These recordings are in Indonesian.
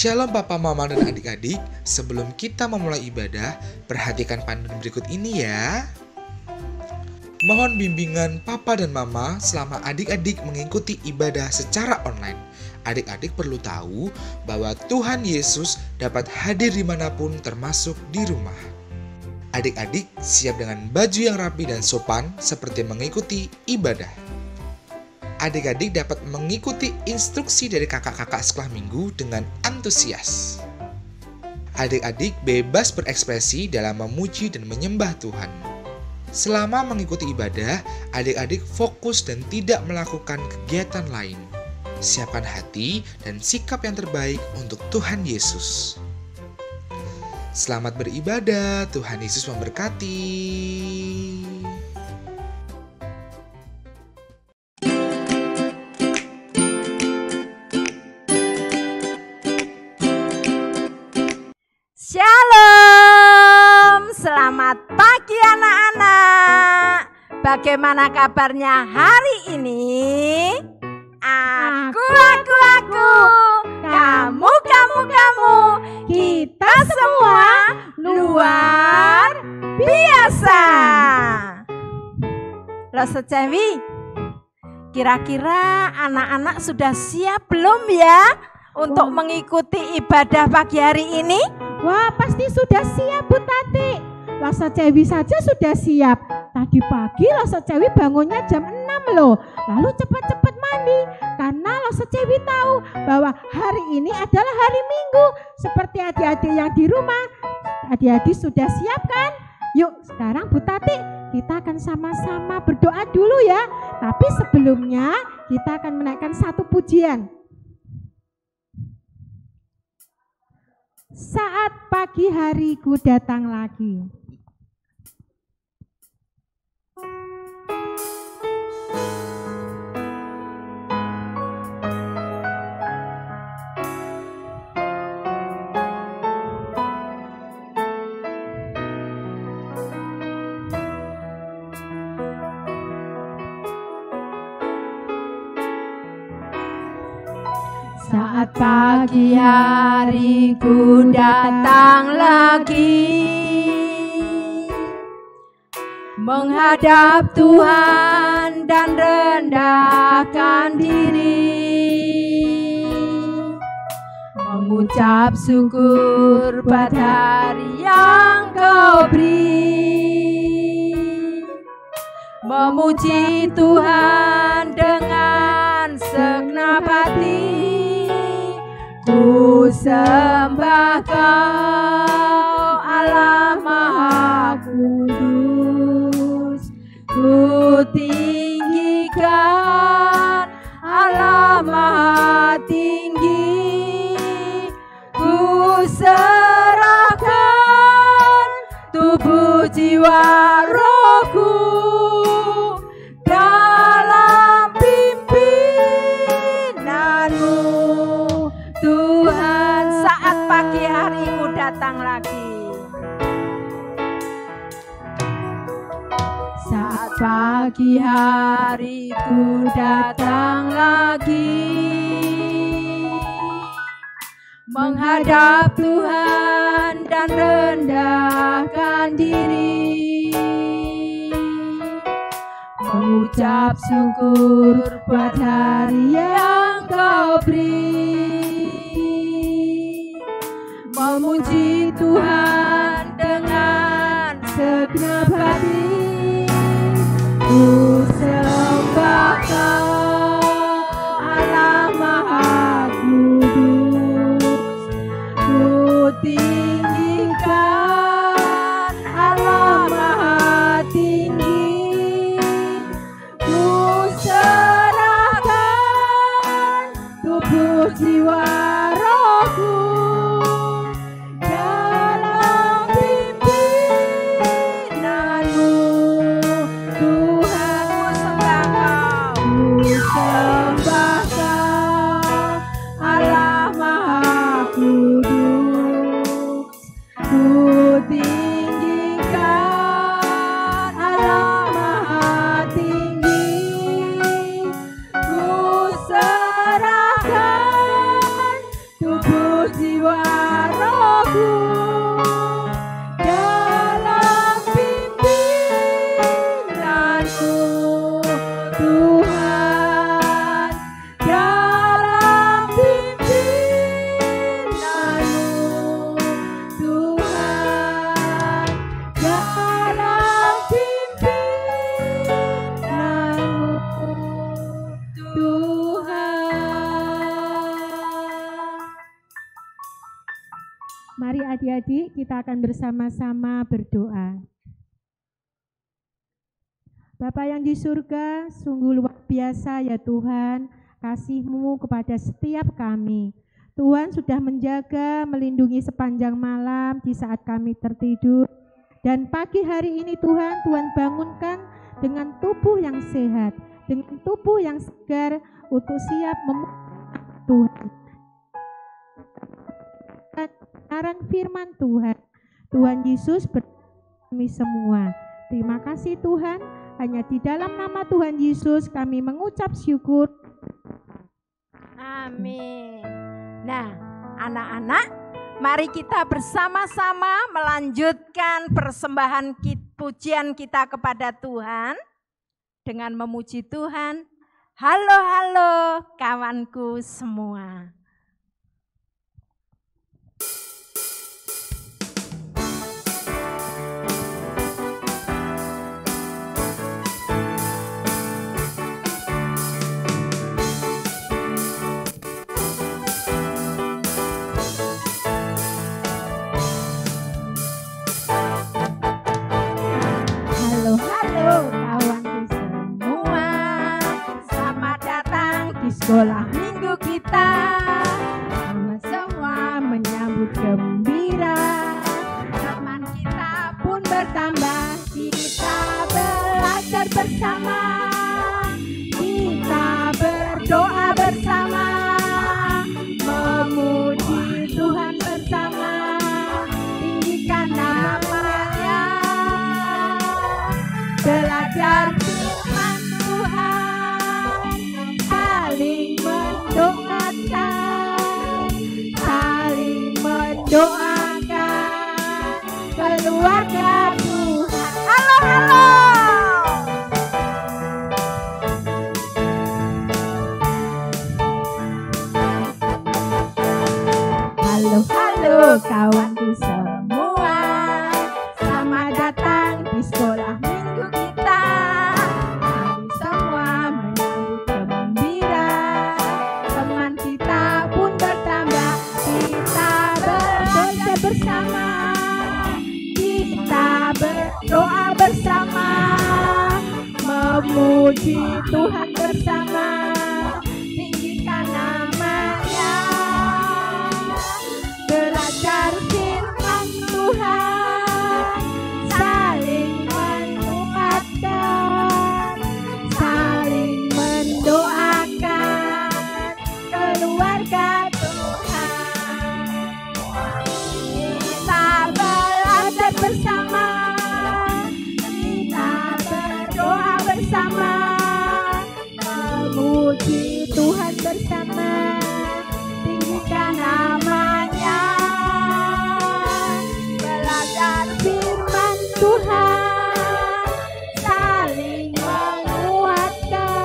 Shalom Papa, Mama, dan adik-adik. Sebelum kita memulai ibadah, perhatikan panduan berikut ini ya. Mohon bimbingan Papa dan Mama selama adik-adik mengikuti ibadah secara online. Adik-adik perlu tahu bahwa Tuhan Yesus dapat hadir dimanapun termasuk di rumah. Adik-adik siap dengan baju yang rapi dan sopan seperti mengikuti ibadah. Adik-adik dapat mengikuti instruksi dari kakak-kakak sekolah minggu dengan antusias. Adik-adik bebas berekspresi dalam memuji dan menyembah Tuhan. Selama mengikuti ibadah, adik-adik fokus dan tidak melakukan kegiatan lain. Siapkan hati dan sikap yang terbaik untuk Tuhan Yesus. Selamat beribadah, Tuhan Yesus memberkati. Shalom, selamat pagi anak-anak. Bagaimana kabarnya hari ini? Aku, kamu, kita semua luar biasa. Loh Secewi, kira-kira anak-anak sudah siap belum ya untuk mengikuti ibadah pagi hari ini? Wah, pasti sudah siap Bu Tati. Loso Cewi saja sudah siap. Tadi pagi Loso Cewi bangunnya jam 6 loh. Lalu cepat-cepat mandi. Karena Loso Cewi tahu bahwa hari ini adalah hari Minggu. Seperti adik-adik yang di rumah. Adik-adik sudah siap kan? Yuk sekarang Bu Tati, kita akan sama-sama berdoa dulu ya. Tapi sebelumnya kita akan menaikkan satu pujian. Saat pagi hariku datang lagi. Saat pagi hariku datang lagi, menghadap Tuhan dan rendahkan diri, mengucap syukur buat hari yang Kau beri, memuji Tuhan dengan segenap hati. Ku sembah Kau Allah Maha Kudus, ku tinggikan Allah Maha Tinggi, ku serahkan tubuh jiwa rohku dalam pimpinanmu. Tuhan, saat pagi hariku datang lagi. Saat pagi hariku datang lagi, menghadap Tuhan dan rendahkan diri, mengucap syukur buat hari yang Kau beri, memuji Tuhan dengan segenap hati. Ku sembah Kau Allah Maha Kudus, ku tinggikan Allah Maha Tinggi, ku serahkan tubuh jiwa rohku dalam pimpinanmu. Tuhan, Tuhan, dalam pimpinanmu, Tuhan, dalam pimpinanmu, Tuhan. Mari adik-adik kita akan bersama-sama berdoa. Bapa yang di surga, sungguh luar biasa ya Tuhan, kasih-Mu kepada setiap kami. Tuhan sudah menjaga, melindungi sepanjang malam di saat kami tertidur. Dan pagi hari ini Tuhan, Tuhan bangunkan dengan tubuh yang sehat, dengan tubuh yang segar untuk siap Tuhan. Kebenaran firman Tuhan, Tuhan Yesus kami semua. Terima kasih Tuhan, hanya di dalam nama Tuhan Yesus kami mengucap syukur. Amin. Nah, anak-anak, mari kita bersama-sama melanjutkan persembahan pujian kita kepada Tuhan dengan memuji Tuhan. Halo, halo kawanku semua. Sekolah minggu kita semua menyambut gembira, teman kita pun bertambah, kita belajar bersama, kita berdoa bersama, memuji Tuhan bersama, tinggikan nama-Nya, belajar firman Tuhan, saling mendoakan keluarga Tuhan. Halo, halo. Halo, halo kawanku semua, selamat datang di sekolah minggu kita. Kami semua menyambut gembira, teman kita pun bertambah, kita belajar bersama, kita berdoa bersama, memuji Tuhan bersama, tinggikan nama-Nya, belajar firman Tuhan, saling menguatkan, saling mendoakan keluarga Tuhan. Kita belajar bersama, kita berdoa bersama, memuji Tuhan bersama, tinggikan nama-Nya, belajar firman Tuhan, saling menguatkan,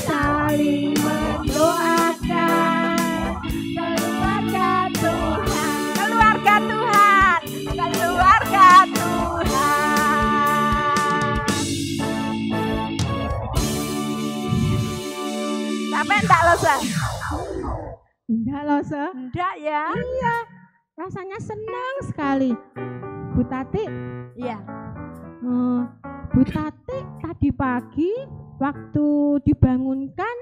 saling mendoakan keluarga Tuhan, Keluarga Tuhan, keluarga Tuhan. Sampai enggak loh, Sa? Enggak loh, Se. Enggak ya? Iya, rasanya senang sekali. Bu Tati, Iya. Bu Tati tadi pagi waktu dibangunkan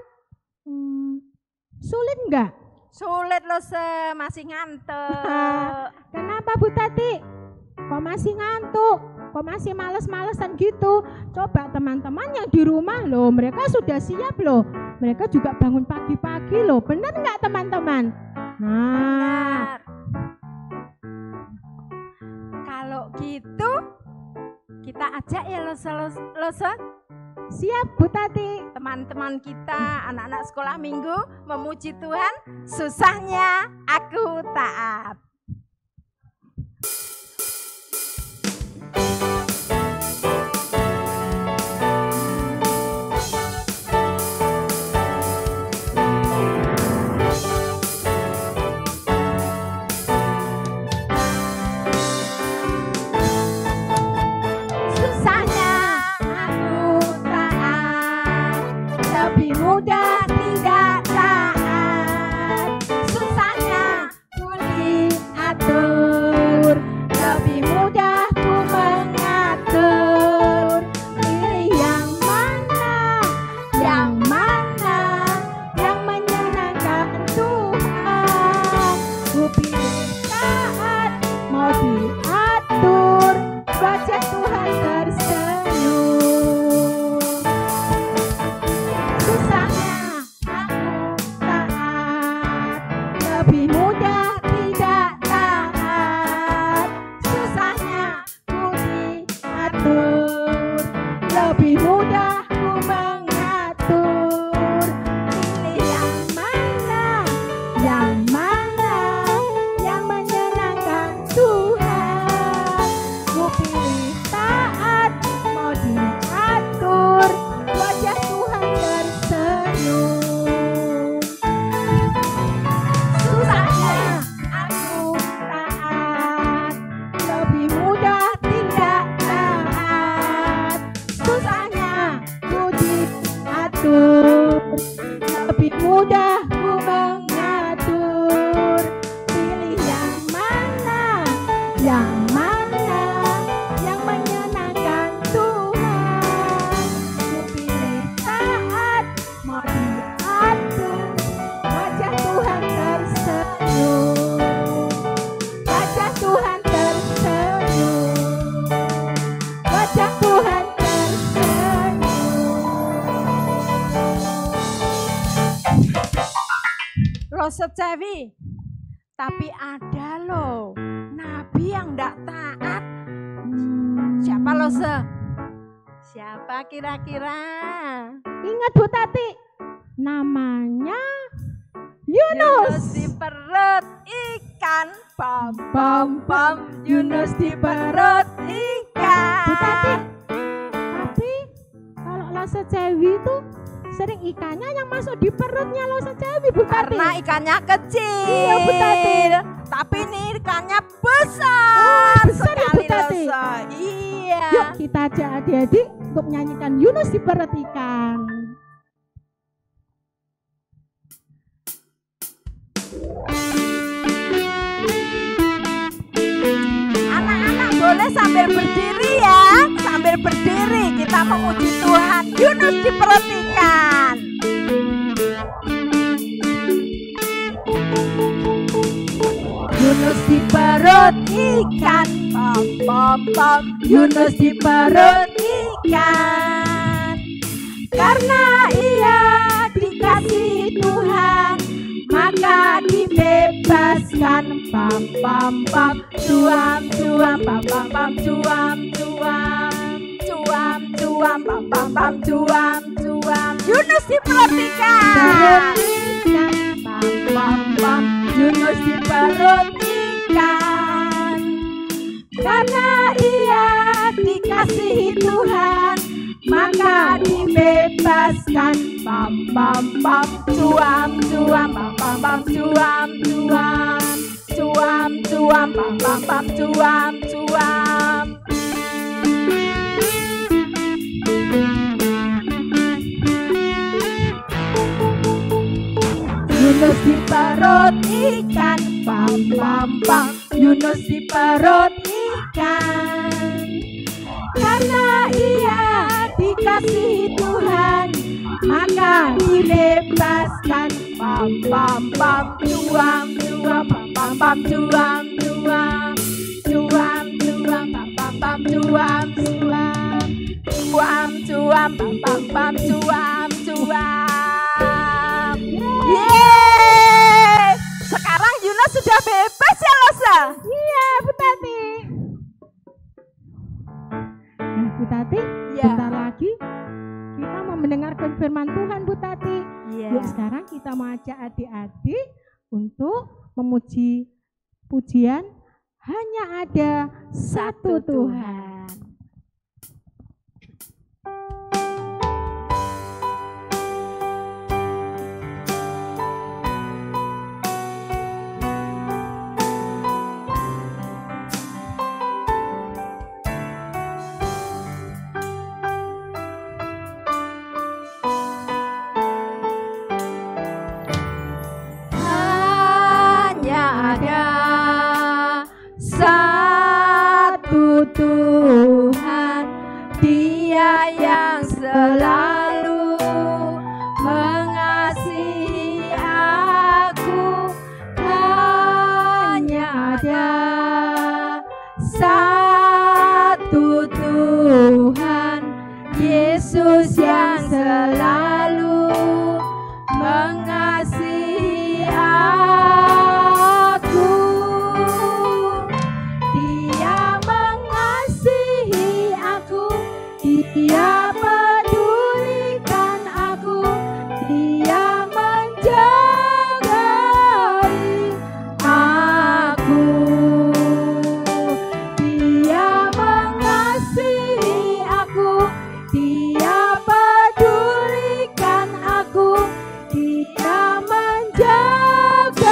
sulit enggak? Sulit loh, Se, masih ngantuk. Kenapa Bu Tati? Kok masih ngantuk? Kok masih males-malesan gitu? Coba teman-teman yang di rumah loh, mereka sudah siap loh. Mereka juga bangun pagi-pagi loh. Benar nggak teman-teman? Nah, Benar. Kalau gitu kita ajak ya lo, Se. siap Bu Tati. Teman-teman kita, anak-anak sekolah minggu memuji Tuhan, susahnya aku taat. mudah tidak taat, susahnya ku diatur, lebih mudah ku mengatur. Pilih yang mana yang menyenangkan Tuhan. Ku pilih taat, mau diatur, wajah Tuhan tersenyum. Susahnya aku taat, lebih mudah tidak taat, susahnya ku diatur, lebih mudah ku mengatur. Pilih yang mana yang menyenangkan Tuhan. Ku pilih taat, mau diatur, wajah Tuhan tersenyum. Susahnya aku taat, lebih mudah tidak taat, susahnya ku diatur, lebih mudah ku mengatur. Pilih yang mana yang menyenangkan Tuhan. Ku pilih taat, mau diatur, wajah Tuhan tersenyum, wajah Tuhan tersenyum, wajah Tuhan tersenyum. Loh Sejewi, tapi ada loh nabi yang ndak taat. Siapa loh Siapa kira-kira? Ingat Bu Tati, namanya Yunus. Di perut ikan, pam pam pam. Yunus di perut ikan. Bu Tati, tapi kalau Lo Sejewi itu sering ikannya yang masuk di perutnya Lo Sejewi, Bu Tati. Karena ikannya kecil. Iya, Bu Tati. Tapi ini ikannya besar, besar ya, Bu sekali Tati. Losa. Iya. Yuk kita ajak adik-adik untuk menyanyikan Yunus di perut ikan. Anak-anak boleh sambil berdiri ya. Sambil berdiri kita memuji Tuhan. Yunus di perut ikan. Yunus di perut ikan, pam pam pam. Yunus di perut ikan. Karena ia dikasihi Tuhan, maka dibebaskan. Pam pam pam. Cuam cuam pam pam pam. Cuam cuam. Cuam cuam pam pam pam. Cuam cuam. Yunus di perut ikan. Pam pam pam. Yunus di perut ikan. Karena ia dikasihi Tuhan, maka dibebaskan. Pam pam pam. Cuam cuam pam pam pam. Cuam cuam. Cuam cuam pam pam pam. Cuam cuam. Yunus di perut ikan, pam pam pam. Yunus di perut ikan. Karena ia dikasihi Tuhan, maka dibebaskan. Pam pam pam. Cuam cuam pam pam pam. Cuam cuam. Cuam cuam pam pam pam. Cuam cuam. Cuam cuam pam pam pam. Cuam cuam. Yeay! Sekarang Yunus sudah bebas ya Losa? Iya Bu Tati. Nah Bu Tati, Iya. bentar lagi kita mau mendengarkan firman Tuhan Bu Tati. Iya. Yuk sekarang kita mau ajak adik-adik untuk memuji pujian hanya ada satu Tuhan. Yesus yang selalu mengasihi aku. Dia mengasihi aku, Dia pedulikan aku, Dia menjagai aku. Dia mengasihi aku, Dia pedulikan aku, Dia menjagai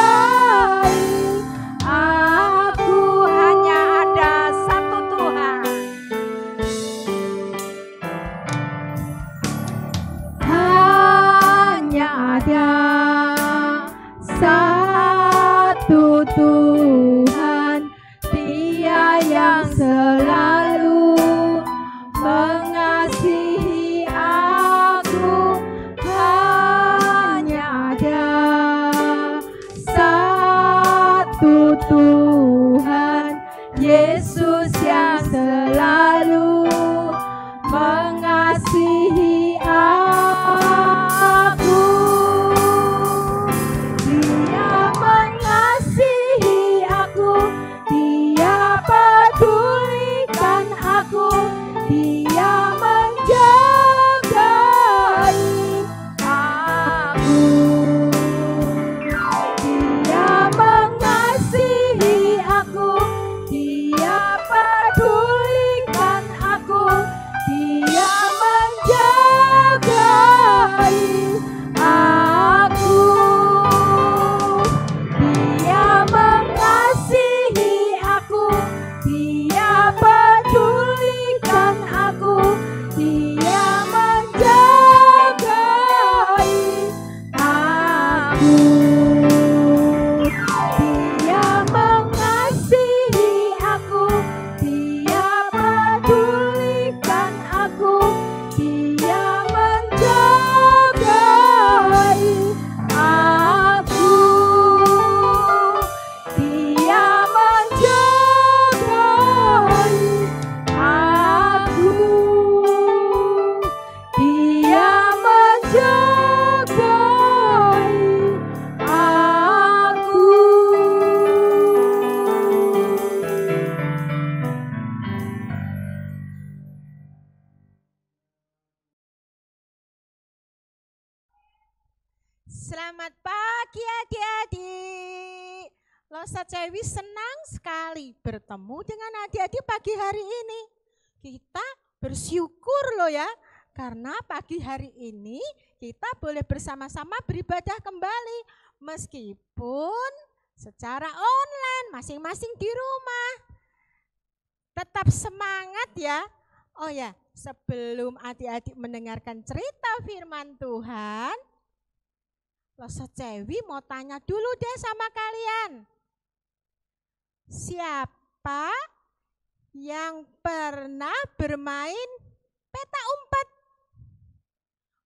aku. Hanya ada satu Tuhan. Hanya ada satu Tuhan, Dia yang selalu mengasihi aku. Hanya ada satu Tuhan, Yesus yang selalu mengasihi aku. Dia mengasihi aku, Dia pedulikan aku, Dia menjagai aku. Dia mengasihi aku, Dia pedulikan aku, Dia menjagai aku. Dia mengasihi aku, Dia pedulikan aku, Dia menjagai aku. Dia mengasihi aku, Dia pedulikan aku, Dia menjagai aku. Dia menjagai aku. Dia menjagai aku. Selamat pagi adik-adik. Losa Cewi senang sekali bertemu dengan adik-adik pagi hari ini. Kita bersyukur loh ya, karena pagi hari ini kita boleh bersama-sama beribadah kembali. Meskipun secara online, masing-masing di rumah. Tetap semangat ya. Oh ya, sebelum adik-adik mendengarkan cerita firman Tuhan, Losa Cewi mau tanya dulu deh sama kalian. Siapa yang pernah bermain peta umpet?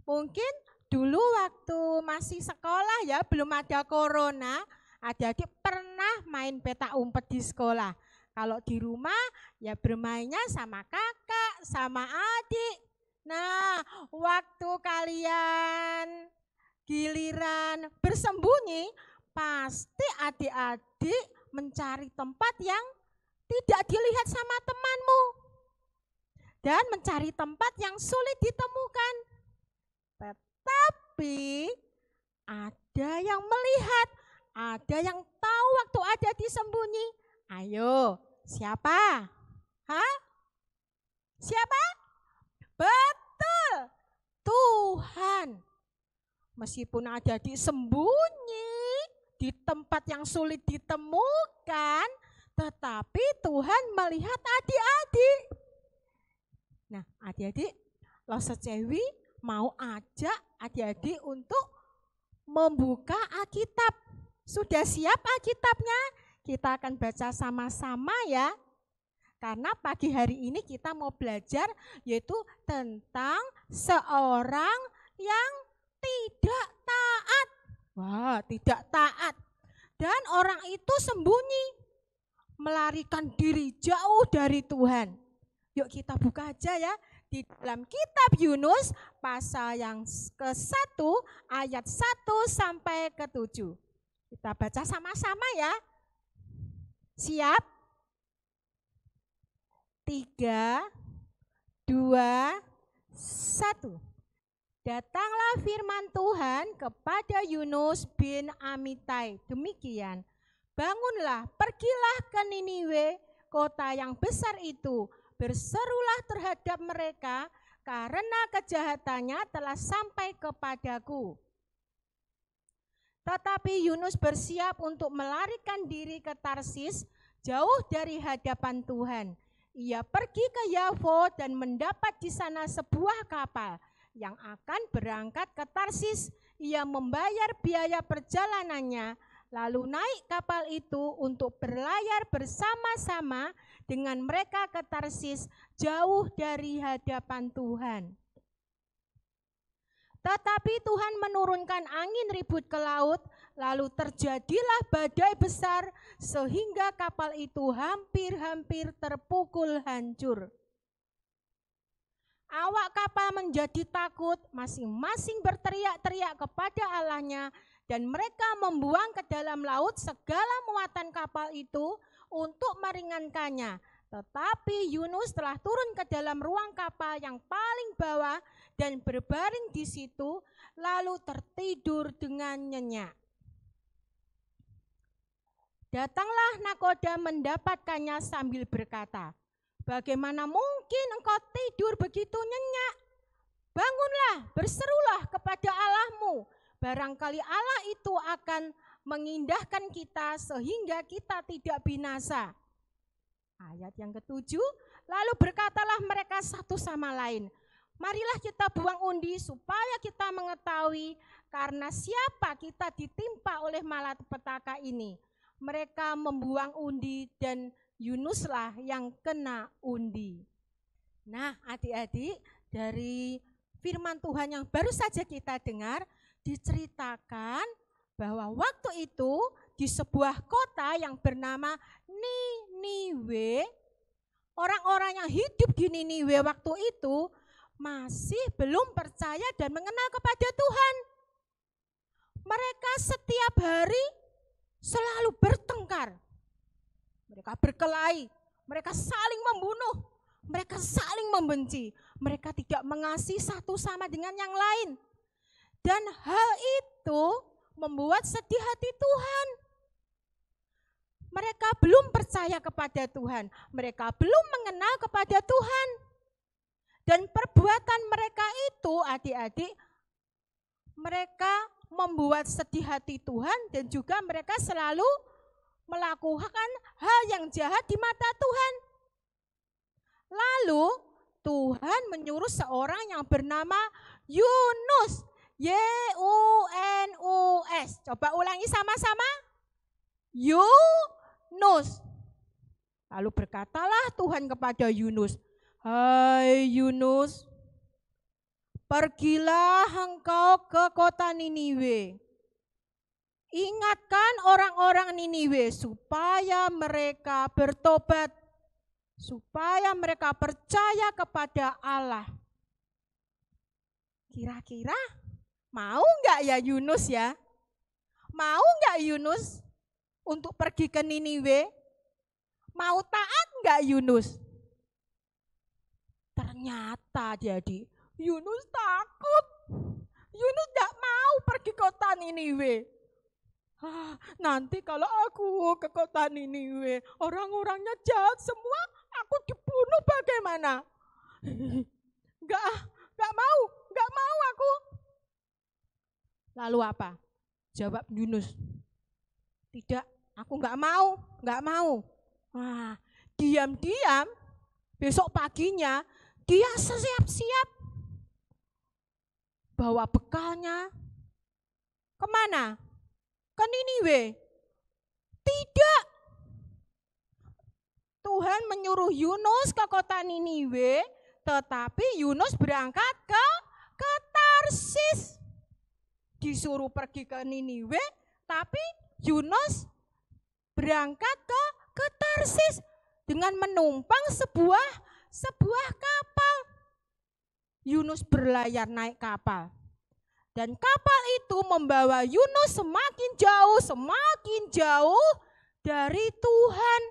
Mungkin dulu waktu masih sekolah ya, belum ada corona, adik-adik pernah main peta umpet di sekolah. Kalau di rumah ya bermainnya sama kakak, sama adik. Nah, waktu kalian giliran bersembunyi, pasti adik-adik mencari tempat yang tidak dilihat sama temanmu. Dan mencari tempat yang sulit ditemukan. Tetapi ada yang melihat, ada yang tahu waktu ada disembunyi. Ayo, siapa? Hah? Siapa? Betul, Tuhan. Meskipun ada disembunyi di tempat yang sulit ditemukan, tetapi Tuhan melihat adik-adik. Nah, adik-adik, Losa Cewi mau ajak adik-adik untuk membuka Alkitab. Sudah siap Alkitabnya? Kita akan baca sama-sama ya. Karena pagi hari ini kita mau belajar yaitu tentang seorang yang tidak taat. Wah, tidak taat. Dan orang itu sembunyi, melarikan diri jauh dari Tuhan. Yuk kita buka aja ya di dalam kitab Yunus pasal yang ke-1 ayat 1 sampai ke-7. Kita baca sama-sama ya. Siap? 3, 2, 1. Datanglah firman Tuhan kepada Yunus bin Amitai. Demikian, bangunlah, pergilah ke Niniwe, kota yang besar itu. Berserulah terhadap mereka, karena kejahatannya telah sampai kepadaku. Tetapi Yunus bersiap untuk melarikan diri ke Tarsis, jauh dari hadapan Tuhan. Ia pergi ke Yafo dan mendapat di sana sebuah kapal yang akan berangkat ke Tarsis. Ia membayar biaya perjalanannya, lalu naik kapal itu untuk berlayar bersama-sama dengan mereka ke Tarsis, jauh dari hadapan Tuhan. Tetapi Tuhan menurunkan angin ribut ke laut, lalu terjadilah badai besar sehingga kapal itu hampir-hampir terpukul hancur. Awak kapal menjadi takut, masing-masing berteriak-teriak kepada Allahnya, dan mereka membuang ke dalam laut segala muatan kapal itu untuk meringankannya. Tetapi Yunus telah turun ke dalam ruang kapal yang paling bawah dan berbaring di situ, lalu tertidur dengan nyenyak. Datanglah nakoda mendapatkannya sambil berkata, "Bagaimana mungkin engkau tidur begitu nyenyak? Bangunlah, berserulah kepada Allahmu. Barangkali Allah itu akan mengindahkan kita sehingga kita tidak binasa." Ayat yang ke-7, lalu berkatalah mereka satu sama lain, "Marilah kita buang undi supaya kita mengetahui karena siapa kita ditimpa oleh malapetaka ini." Mereka membuang undi dan Yunuslah yang kena undi. Nah, adik-adik, dari firman Tuhan yang baru saja kita dengar, diceritakan bahwa waktu itu di sebuah kota yang bernama Niniwe, orang-orang yang hidup di Niniwe waktu itu masih belum percaya dan mengenal kepada Tuhan. Mereka setiap hari selalu bertengkar. Mereka berkelahi, mereka saling membunuh, mereka saling membenci, mereka tidak mengasihi satu sama dengan yang lain. Dan hal itu membuat sedih hati Tuhan. Mereka belum percaya kepada Tuhan, mereka belum mengenal kepada Tuhan. Dan perbuatan mereka itu, adik-adik, mereka membuat sedih hati Tuhan dan juga mereka selalu melakukan hal yang jahat di mata Tuhan. Lalu Tuhan menyuruh seorang yang bernama Yunus, Y-U-N-U-S. Coba ulangi sama-sama. Yunus. Lalu berkatalah Tuhan kepada Yunus, "Hai Yunus, pergilah engkau ke kota Niniwe. Ingatkan orang-orang Niniwe supaya mereka bertobat, supaya mereka percaya kepada Allah." Kira-kira mau enggak ya Yunus ya? Mau enggak Yunus untuk pergi ke Niniwe? Mau taat enggak Yunus? Ternyata jadi Yunus takut. Yunus enggak mau pergi ke kota Niniwe. Nanti kalau aku ke kota Niniwe, orang-orangnya jahat semua, aku dibunuh bagaimana? Enggak mau aku. Lalu apa? Jawab Yunus, "Tidak, aku enggak mau. Wah, diam-diam besok paginya dia siap-siap bawa bekalnya. Kemana? Ke Niniwe? Tidak. Tuhan menyuruh Yunus ke kota Niniwe, tetapi Yunus berangkat ke Tarsis. Disuruh pergi ke Niniwe, tapi Yunus berangkat ke Tarsis dengan menumpang sebuah kapal. Yunus berlayar naik kapal. Dan kapal itu membawa Yunus semakin jauh dari Tuhan.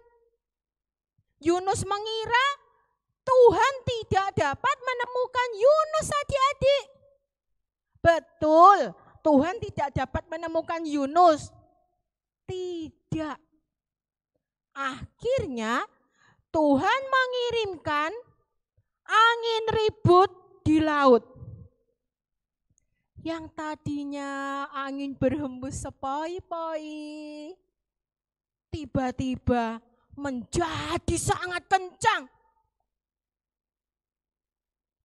Yunus mengira Tuhan tidak dapat menemukan Yunus, adik-adik. Betul, Tuhan tidak dapat menemukan Yunus. Tidak. Akhirnya Tuhan mengirimkan angin ribut di laut. Yang tadinya angin berhembus sepoi-poi, tiba-tiba menjadi sangat kencang.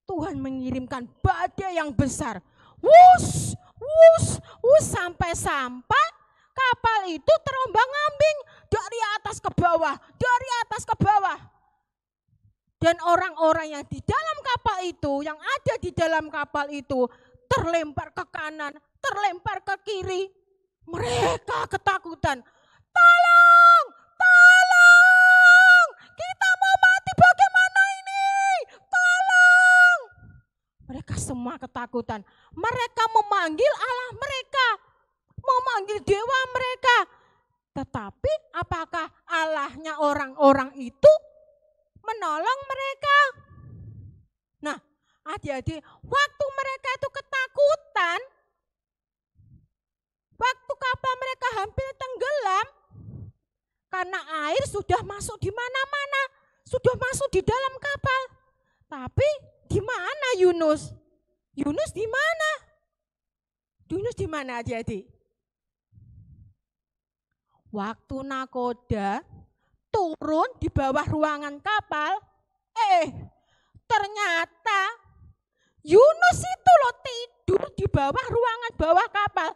Tuhan mengirimkan badai yang besar. Wus, wus, wus, sampai-sampai kapal itu terombang-ambing dari atas ke bawah, dari atas ke bawah. Dan orang-orang yang di dalam kapal itu, yang ada di dalam kapal itu, terlempar ke kanan, terlempar ke kiri. Mereka ketakutan. Tolong, tolong, kita mau mati, bagaimana ini? Tolong. Mereka semua ketakutan. Mereka memanggil Allah mereka, memanggil dewa mereka. Tetapi apakah Allahnya orang-orang itu menolong mereka? Nah, adik-adik, waktu mereka itu ketakutan, waktu kapal mereka hampir tenggelam, karena air sudah masuk di mana-mana, sudah masuk di dalam kapal. Tapi di mana Yunus? Yunus di mana? Yunus di mana, adik-adik? Waktu nakoda turun di bawah ruangan kapal, ternyata Yunus itu loh tidur di bawah ruangan bawah kapal.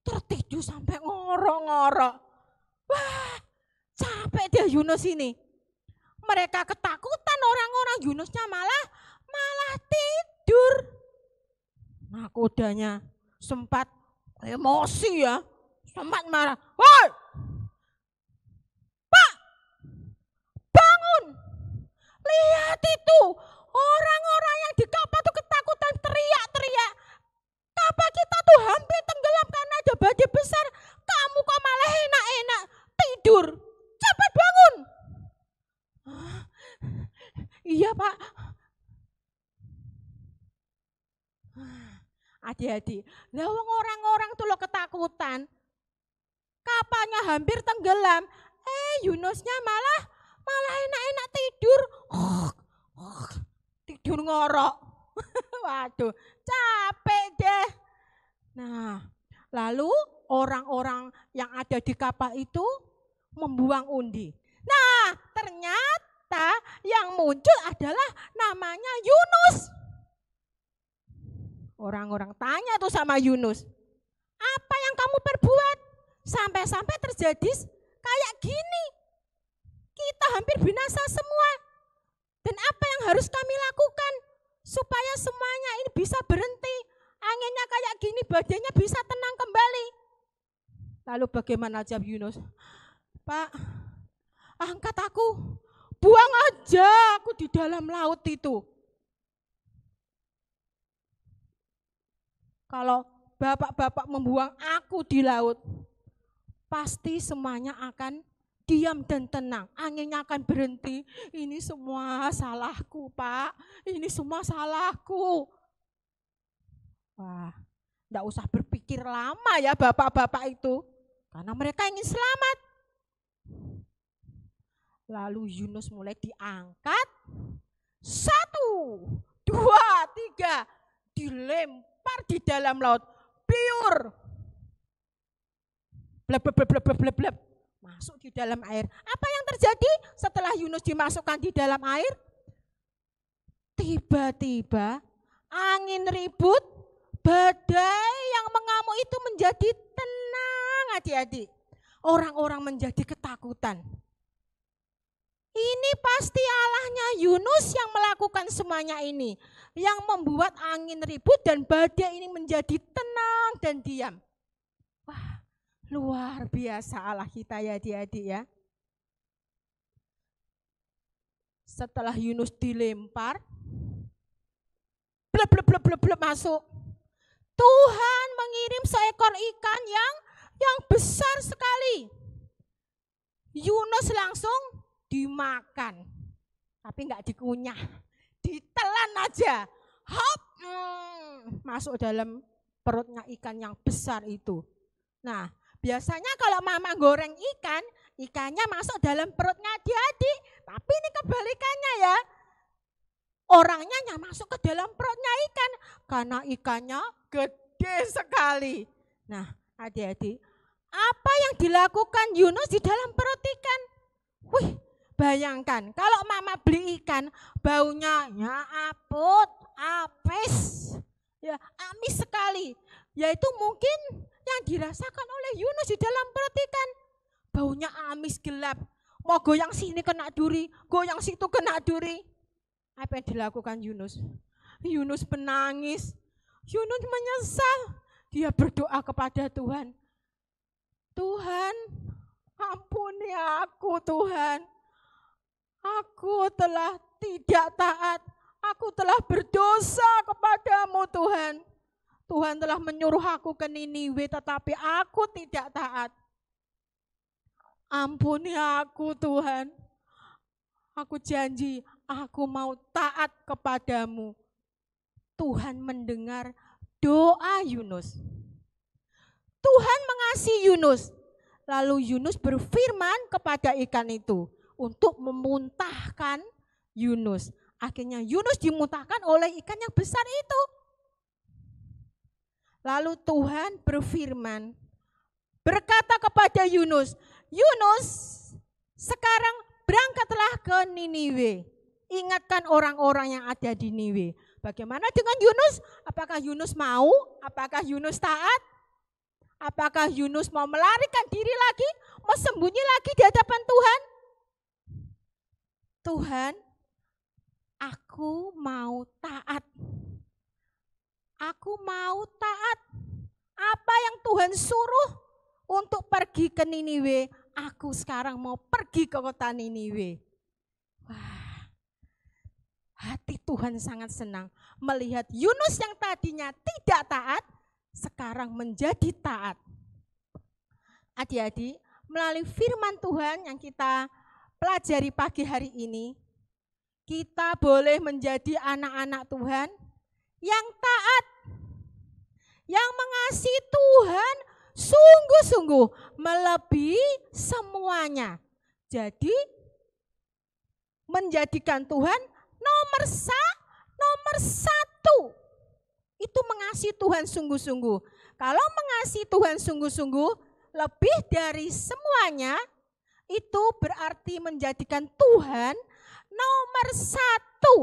Tertidur sampai ngorok-ngorok. Wah, capek dia Yunus ini. Mereka ketakutan, orang-orang, Yunusnya malah tidur. Nakodanya sempat emosi ya, sempat marah. Woi, Pak, bangun. Lihat itu, orang-orang yang di kapal tuh ketakutan, teriak-teriak. Kapal kita tuh hampir tenggelam karena ada badai besar. Kamu kok malah enak-enak tidur. Cepat bangun. Iya, Pak. Adik-adik, lah orang-orang tuh lo ketakutan. Kapalnya hampir tenggelam. Yunusnya malah enak-enak tidur. Tidur ngorok. Waduh, capek deh. Nah, lalu orang-orang yang ada di kapal itu membuang undi. Nah, ternyata yang muncul adalah namanya Yunus. Orang-orang tanya tuh sama Yunus, apa yang kamu perbuat? Sampai-sampai terjadi kayak gini. Kita hampir binasa semua. Dan apa yang harus kami lakukan supaya semuanya ini bisa berhenti? Anginnya kayak gini, badainya bisa tenang kembali. Lalu bagaimana jawab Yunus? Pak, angkat aku, buang aja aku di dalam laut itu. Kalau bapak-bapak membuang aku di laut, pasti semuanya akan diam dan tenang. Anginnya akan berhenti. Ini semua salahku, Pak. Ini semua salahku. Wah, enggak usah berpikir lama ya bapak-bapak itu. Karena mereka ingin selamat. Lalu Yunus mulai diangkat. 1, 2, 3. Dilempar di dalam laut. Piur. Bleb, bleb, bleb, bleb, bleb, bleb. Masuk di dalam air. Apa yang terjadi setelah Yunus dimasukkan di dalam air? Tiba-tiba angin ribut, badai yang mengamuk itu menjadi tenang, adik-adik. Orang-orang menjadi ketakutan. Ini pasti Allahnya Yunus yang melakukan semuanya ini. Yang membuat angin ribut dan badai ini menjadi tenang dan diam. Wah, luar biasa Allah kita ya adik-adik ya. Setelah Yunus dilempar, blep blep blep blep blep masuk. Tuhan mengirim seekor ikan yang besar sekali. Yunus langsung dimakan, tapi enggak dikunyah, ditelan aja. Hop, masuk dalam perutnya ikan yang besar itu. Nah, biasanya kalau mama goreng ikan, ikannya masuk dalam perutnya adik-adik. Tapi ini kebalikannya ya. Orangnya yang masuk ke dalam perutnya ikan. Karena ikannya gede sekali. Nah, adik-adik, apa yang dilakukan Yunus di dalam perut ikan? Wih, bayangkan kalau mama beli ikan, baunya ya apot, apes, ya amis sekali. Yaitu mungkin yang dirasakan oleh Yunus di dalam perut ikan. Baunya amis gelap. Mau goyang sini kena duri, goyang situ kena duri. Apa yang dilakukan Yunus? Yunus menangis. Yunus menyesal. Dia berdoa kepada Tuhan. Tuhan, ampuni aku Tuhan. Aku telah tidak taat. Aku telah berdosa kepadamu Tuhan. Tuhan telah menyuruh aku ke Niniwe tetapi aku tidak taat. Ampuni aku Tuhan. Aku janji aku mau taat kepadamu. Tuhan mendengar doa Yunus. Tuhan mengasihi Yunus. Lalu Yunus berfirman kepada ikan itu untuk memuntahkan Yunus. Akhirnya Yunus dimuntahkan oleh ikan yang besar itu. Lalu Tuhan berfirman, berkata kepada Yunus, Yunus, sekarang berangkatlah ke Niniwe. Ingatkan orang-orang yang ada di Niniwe. Bagaimana dengan Yunus? Apakah Yunus mau? Apakah Yunus taat? Apakah Yunus mau melarikan diri lagi? Mau sembunyi lagi di hadapan Tuhan? Tuhan, aku mau taat. Aku mau taat. Apa yang Tuhan suruh untuk pergi ke Niniwe, aku sekarang mau pergi ke kota Niniwe. Wah, hati Tuhan sangat senang melihat Yunus yang tadinya tidak taat, sekarang menjadi taat. Adik-adik, melalui firman Tuhan yang kita pelajari pagi hari ini, kita boleh menjadi anak-anak Tuhan yang taat, yang mengasihi Tuhan sungguh-sungguh melebihi semuanya. Jadi menjadikan Tuhan nomor satu. Itu mengasihi Tuhan sungguh-sungguh. Kalau mengasihi Tuhan sungguh-sungguh lebih dari semuanya, itu berarti menjadikan Tuhan nomor satu.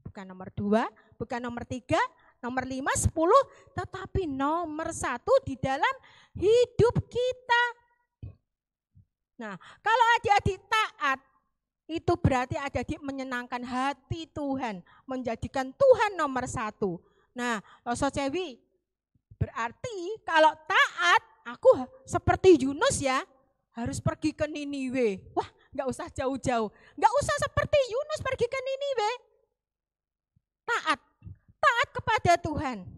Bukan nomor 2, bukan nomor 3, nomor 5, 10, tetapi nomor 1 di dalam hidup kita. Nah, kalau adik-adik taat, itu berarti adik-adik menyenangkan hati Tuhan, menjadikan Tuhan nomor 1. Nah, Loso Cewi, berarti kalau taat, aku seperti Yunus ya, harus pergi ke Niniwe. Wah, gak usah jauh-jauh, gak usah seperti Yunus pergi ke Niniwe. Taat kepada Tuhan.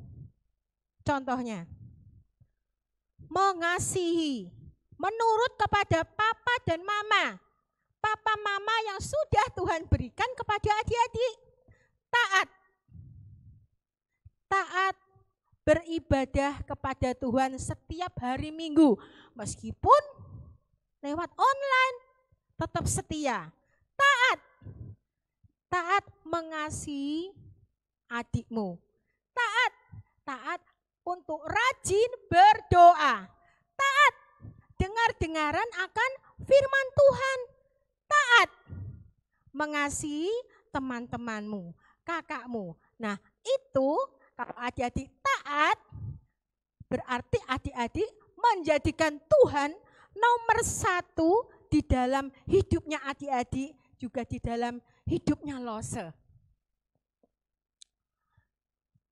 Contohnya, mengasihi, menurut kepada papa dan mama. Papa mama yang sudah Tuhan berikan kepada adik-adik. Taat beribadah kepada Tuhan setiap hari Minggu. Meskipun lewat online, tetap setia. Taat mengasihi adikmu. Taat untuk rajin berdoa. Taat dengar-dengaran akan firman Tuhan. Taat mengasihi teman-temanmu, kakakmu. Nah, itu kalau adik-adik taat, berarti adik-adik menjadikan Tuhan nomor 1 di dalam hidupnya adik-adik, juga di dalam hidupnya Lose.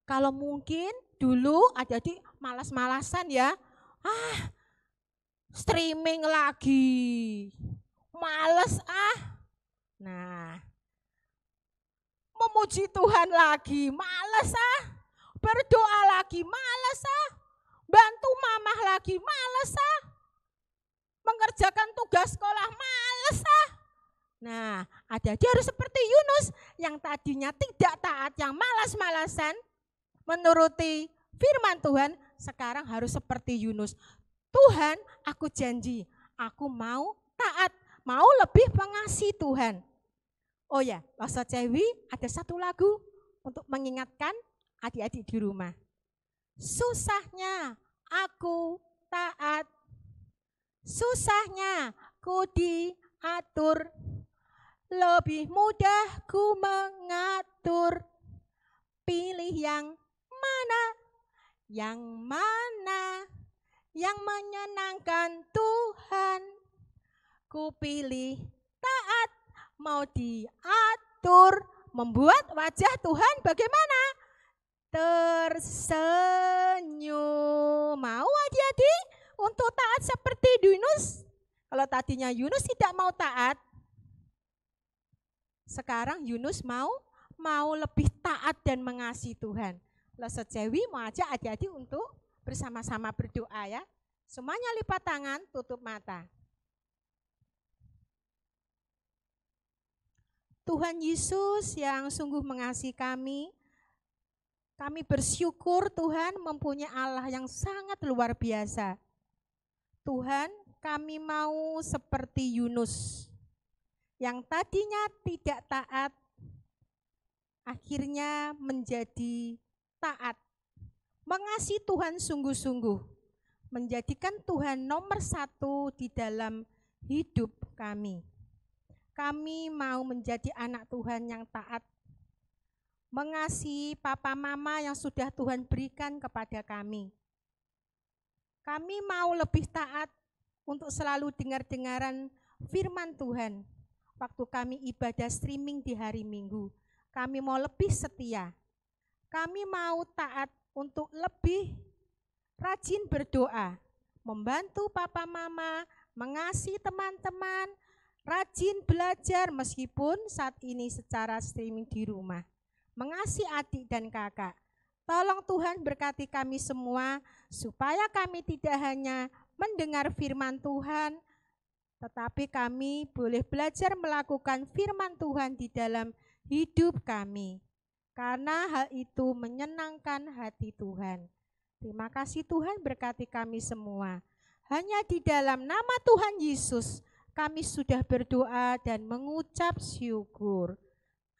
Kalau mungkin dulu adik-adik malas-malasan ya, streaming lagi, males Nah, memuji Tuhan lagi, males ah. Berdoa lagi, males ah. Bantu mamah lagi, males ah. Mengerjakan tugas sekolah, males ah. Nah, adik-adik harus seperti Yunus yang tadinya tidak taat, yang malas-malasan menuruti firman Tuhan, sekarang harus seperti Yunus. Tuhan, aku janji, aku mau taat, mau lebih mengasihi Tuhan. Oh ya, Loso Cewi ada satu lagu untuk mengingatkan adik-adik di rumah. Susahnya aku taat, susahnya ku diatur, lebih mudah ku mengatur. Pilih yang mana, yang mana yang menyenangkan Tuhan. Ku pilih taat, mau diatur, membuat wajah Tuhan bagaimana? Tersenyum. Mau adik-adik untuk taat seperti Yunus? Kalau tadinya Yunus tidak mau taat, sekarang Yunus mau lebih taat dan mengasihi Tuhan. Loso Cewi mau ajak adik-adik untuk bersama-sama berdoa ya. Semuanya lipat tangan, tutup mata. Tuhan Yesus yang sungguh mengasihi kami bersyukur Tuhan mempunyai Allah yang sangat luar biasa. Tuhan, kami mau seperti Yunus yang tadinya tidak taat, akhirnya menjadi taat. Mengasihi Tuhan sungguh-sungguh, menjadikan Tuhan nomor satu di dalam hidup kami. Kami mau menjadi anak Tuhan yang taat, mengasihi papa mama yang sudah Tuhan berikan kepada kami. Kami mau lebih taat untuk selalu dengar-dengaran firman Tuhan. Waktu kami ibadah streaming di hari Minggu, kami mau lebih setia. Kami mau taat untuk lebih rajin berdoa, membantu papa mama, mengasihi teman-teman, rajin belajar meskipun saat ini secara streaming di rumah. Mengasihi adik dan kakak. Tolong Tuhan berkati kami semua supaya kami tidak hanya mendengar firman Tuhan, tetapi kami boleh belajar melakukan firman Tuhan di dalam hidup kami. Karena hal itu menyenangkan hati Tuhan. Terima kasih Tuhan, berkati kami semua. Hanya di dalam nama Tuhan Yesus kami sudah berdoa dan mengucap syukur.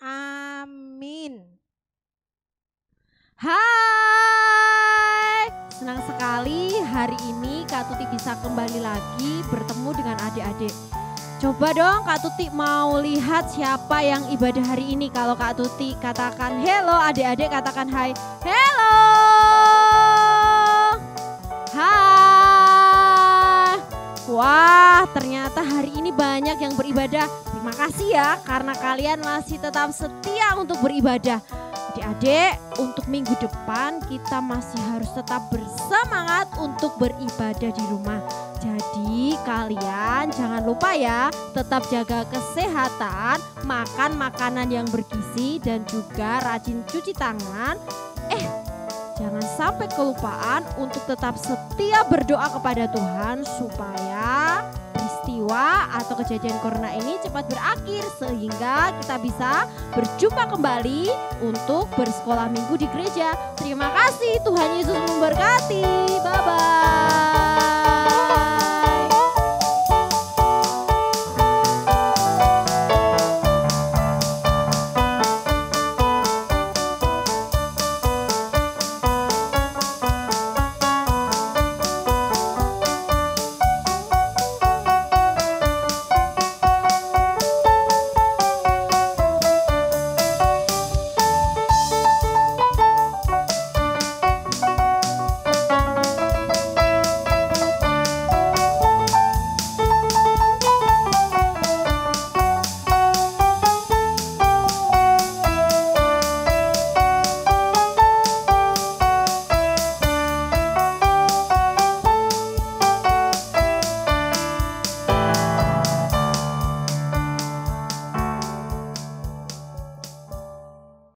Amin. Hai, senang sekali hari ini Kak Tuti bisa kembali lagi bertemu dengan adik-adik. Coba dong Kak Tuti mau lihat siapa yang ibadah hari ini. Kalau Kak Tuti katakan hello, adik-adik katakan hai. Hello. Hai. Wah, ternyata hari ini banyak yang beribadah. Terima kasih ya karena kalian masih tetap setia untuk beribadah. Adik-adik, untuk minggu depan kita masih harus tetap bersemangat untuk beribadah di rumah. Jadi kalian jangan lupa ya, tetap jaga kesehatan, makan makanan yang bergizi dan juga rajin cuci tangan. Jangan sampai kelupaan untuk tetap setia berdoa kepada Tuhan supaya peristiwa atau kejadian corona ini cepat berakhir sehingga kita bisa berjumpa kembali untuk bersekolah minggu di gereja. Terima kasih, Tuhan Yesus memberkati. Bye-bye.